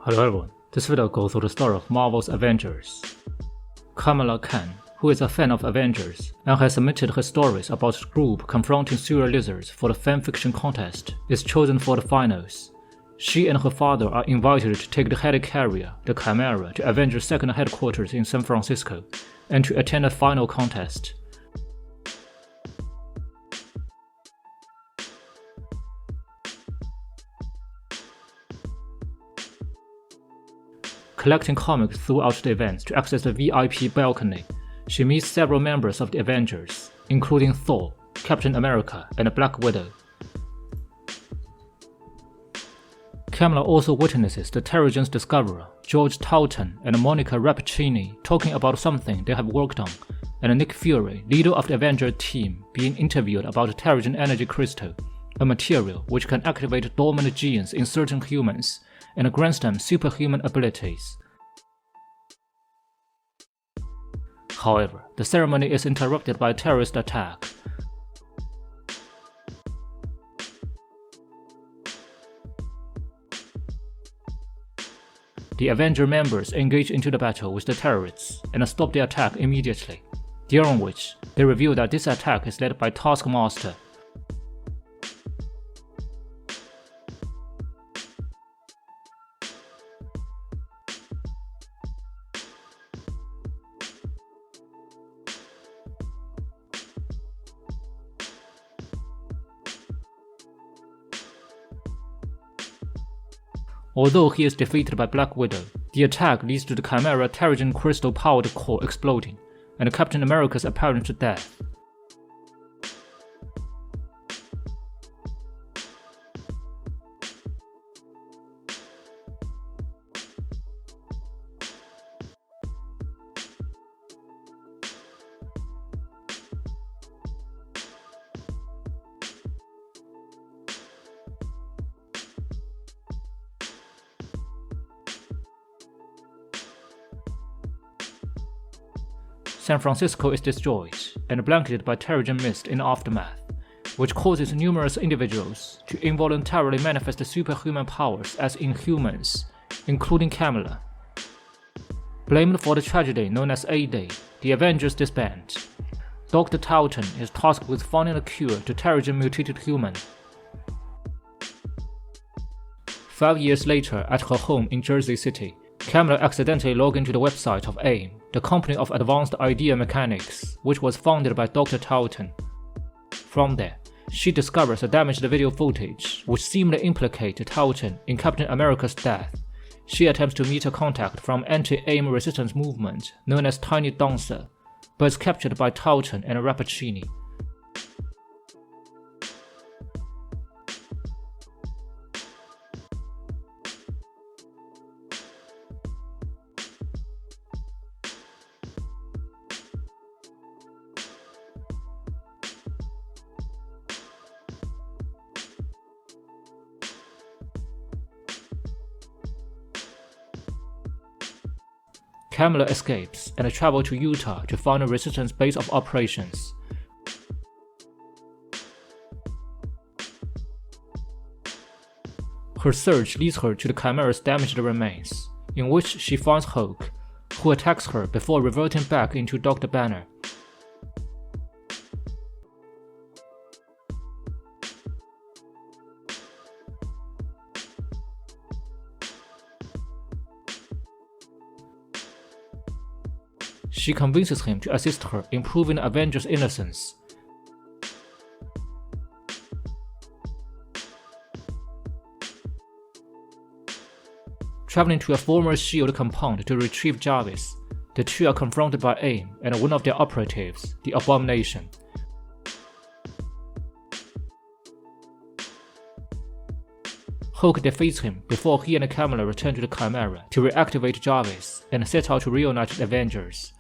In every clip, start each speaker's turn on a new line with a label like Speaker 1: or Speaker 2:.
Speaker 1: Hello everyone, this video goes through the story of Marvel's Avengers. Kamala Khan, who is a fan of Avengers and has submitted her stories about the group confronting serial lizards for the fanfiction contest, is chosen for the finals. She and her father are invited to take the helicarrier, the Chimera, to Avengers' second headquarters in San Francisco and to attend a final contest. Collecting comics throughout the events to access the VIP balcony, she meets several members of the Avengers, including Thor, Captain America, and Black Widow. Kamala also witnesses the Terrigen's discoverer, George Towton and Monica Rappaccini talking about something they have worked on, and Nick Fury, leader of the Avengers team, being interviewed about the Terrigen Energy Crystal, a material which can activate dormant genes in certain humans and grants them superhuman abilities. However, the ceremony is interrupted by a terrorist attack. The Avenger members engage into the battle with the terrorists and stop the attack immediately, during which they reveal that this attack is led by Taskmaster. Although he is defeated by Black Widow, the attack leads to the Chimera Terrigen crystal-powered core exploding, and Captain America's apparent death. San Francisco is destroyed and blanketed by Terrigen mist in the aftermath, which causes numerous individuals to involuntarily manifest superhuman powers as Inhumans, including Kamala. Blamed for the tragedy known as A-Day, the Avengers disband. Dr. Towton is tasked with finding a cure to Terrigen mutated human. 5 years later, at her home in Jersey City, Kamala accidentally logged into the website of AIM, the company of advanced idea mechanics, which was founded by Dr. Towton. From there, she discovers a damaged video footage which seemed to implicate Towton in Captain America's death. She attempts to meet a contact from anti-AIM resistance movement known as Tiny Dancer, but is captured by Towton and Rappaccini. Kamala escapes and travels to Utah to find a resistance base of operations. Her search leads her to the Chimera's damaged remains, in which she finds Hulk, who attacks her before reverting back into Dr. Banner. She convinces him to assist her in proving the Avengers' innocence. Traveling to a former S.H.I.E.L.D. compound to retrieve Jarvis, the two are confronted by AIM and one of their operatives, the Abomination. Hulk defeats him before he and Kamala return to the Chimera to reactivate Jarvis and set out to reunite the Avengers.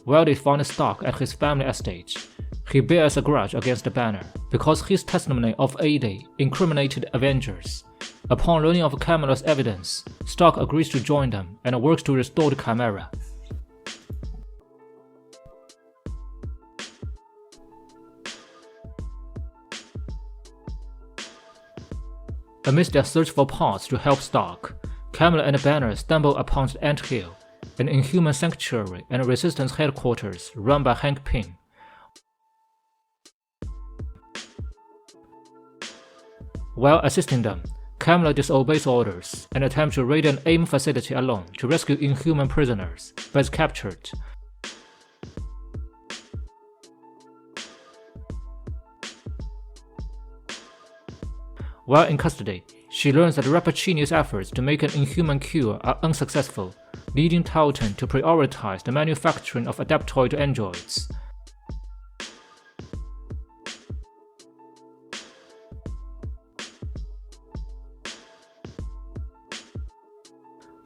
Speaker 1: While they find Stark at his family estate, he bears a grudge against the Banner because his testimony of A-Day incriminated Avengers. Upon learning of Kamala's evidence, Stark agrees to join them and works to restore the Chimera. Amidst their search for parts to help Stark, Kamala and Banner stumble upon the Ant Hill, an Inhuman sanctuary and resistance headquarters run by Hank Pym. While assisting them, Kamala disobeys orders and attempts to raid an AIM facility alone to rescue Inhuman prisoners, but is captured. While in custody, she learns that Rappaccini's efforts to make an Inhuman cure are unsuccessful, leading Talton to prioritize the manufacturing of adaptoid androids.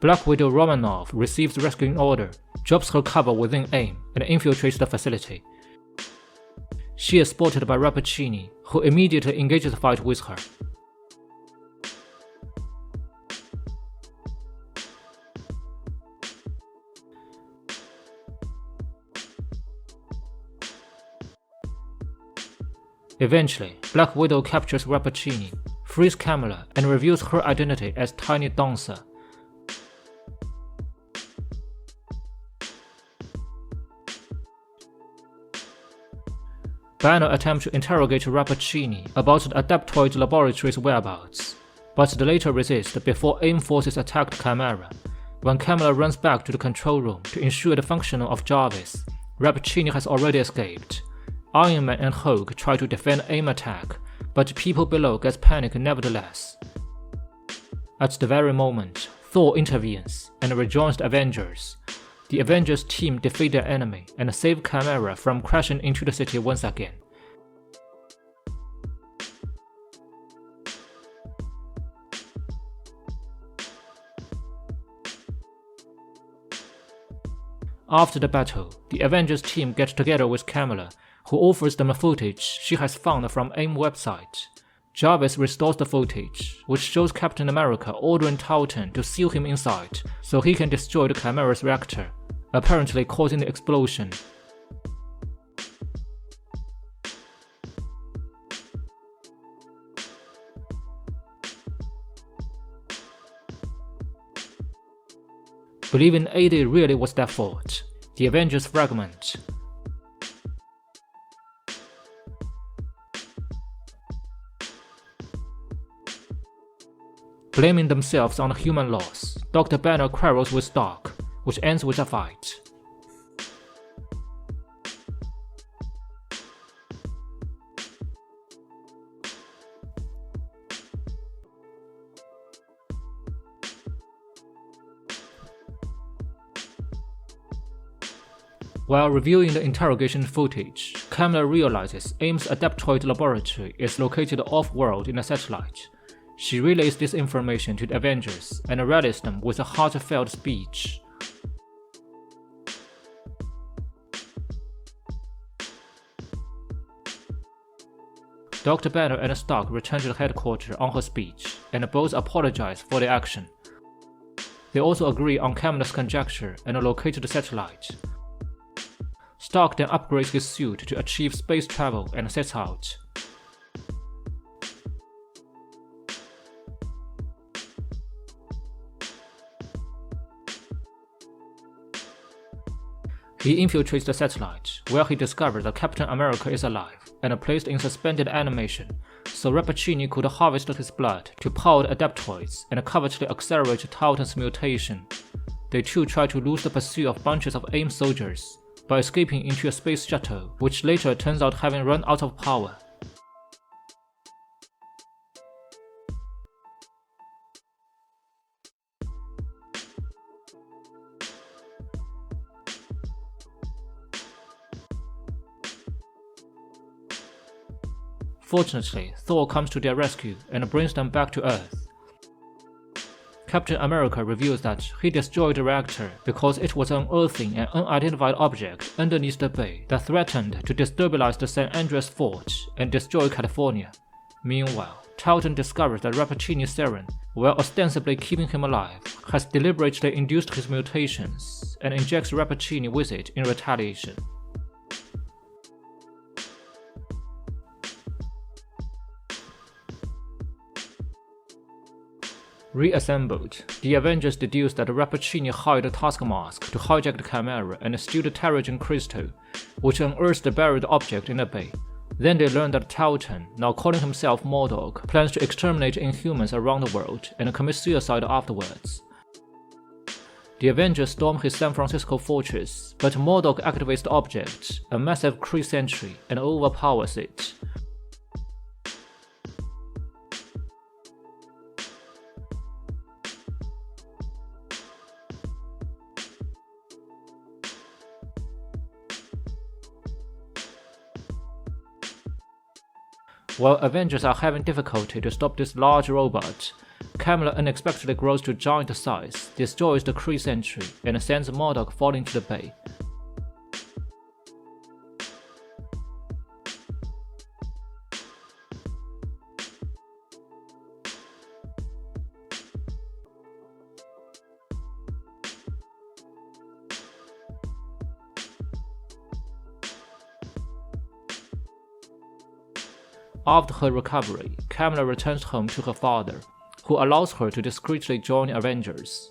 Speaker 1: Black Widow Romanoff receives the rescuing order, drops her cover within AIM, and infiltrates the facility. She is spotted by Rappaccini, who immediately engages the fight with her. Eventually, Black Widow captures Rappaccini, frees Kamala, and reveals her identity as Tiny Dancer. Banner attempts to interrogate Rappaccini about the Adaptoid laboratory's whereabouts, but the latter resists before AIM forces attack Chimera. When Kamala runs back to the control room to ensure the functioning of Jarvis, Rappaccini has already escaped. Iron Man and Hulk try to defend AIM attack, but people below get panic nevertheless. At the very moment, Thor intervenes and rejoins the Avengers. The Avengers team defeat their enemy and save Chimera from crashing into the city once again. After the battle, the Avengers team gets together with Kamala, who offers them a footage she has found from AIM website. Jarvis restores the footage, which shows Captain America ordering Talton to seal him inside so he can destroy the Chimera's reactor, apparently causing the explosion. Believing AD really was their fault, the Avengers fragment. Blaming themselves on the human loss, Dr. Banner quarrels with Stark, which ends with a fight. While reviewing the interrogation footage, Kamala realizes AIM's Adaptoid laboratory is located off-world in a satellite. She relays this information to the Avengers and rallies them with a heartfelt speech. Dr. Banner and Stark return to the headquarters on her speech, and both apologize for their action. They also agree on Kamala's conjecture and locate the satellite. Stark then upgrades his suit to achieve space travel and sets out. He infiltrates the satellite, where he discovers that Captain America is alive and placed in suspended animation, so Rappaccini could harvest his blood to power the adaptoids and covertly accelerate Talton's mutation. They too try to lose the pursuit of bunches of AIM soldiers by escaping into a space shuttle, which later turns out having run out of power. Fortunately, Thor comes to their rescue and brings them back to Earth. Captain America reveals that he destroyed the reactor because it was unearthing an unidentified object underneath the bay that threatened to destabilize the San Andreas fort and destroy California. Meanwhile, Talton discovers that Rappaccini's serum, while ostensibly keeping him alive, has deliberately induced his mutations and injects Rappaccini with it in retaliation. Reassembled, the Avengers deduced that Rappaccini hired a taskmask to hijack the Chimera and steal the Terrigen crystal, which unearthed the buried object in the bay. Then they learned that Talton, now calling himself MODOK, plans to exterminate Inhumans around the world and commit suicide afterwards. The Avengers storm his San Francisco fortress, but MODOK activates the object, a massive Kree sentry, and overpowers it. While Avengers are having difficulty to stop this large robot, Kamala unexpectedly grows to giant size, destroys the Kree sentry, and sends MODOK falling to the bay. After her recovery, Kamala returns home to her father, who allows her to discreetly join Avengers.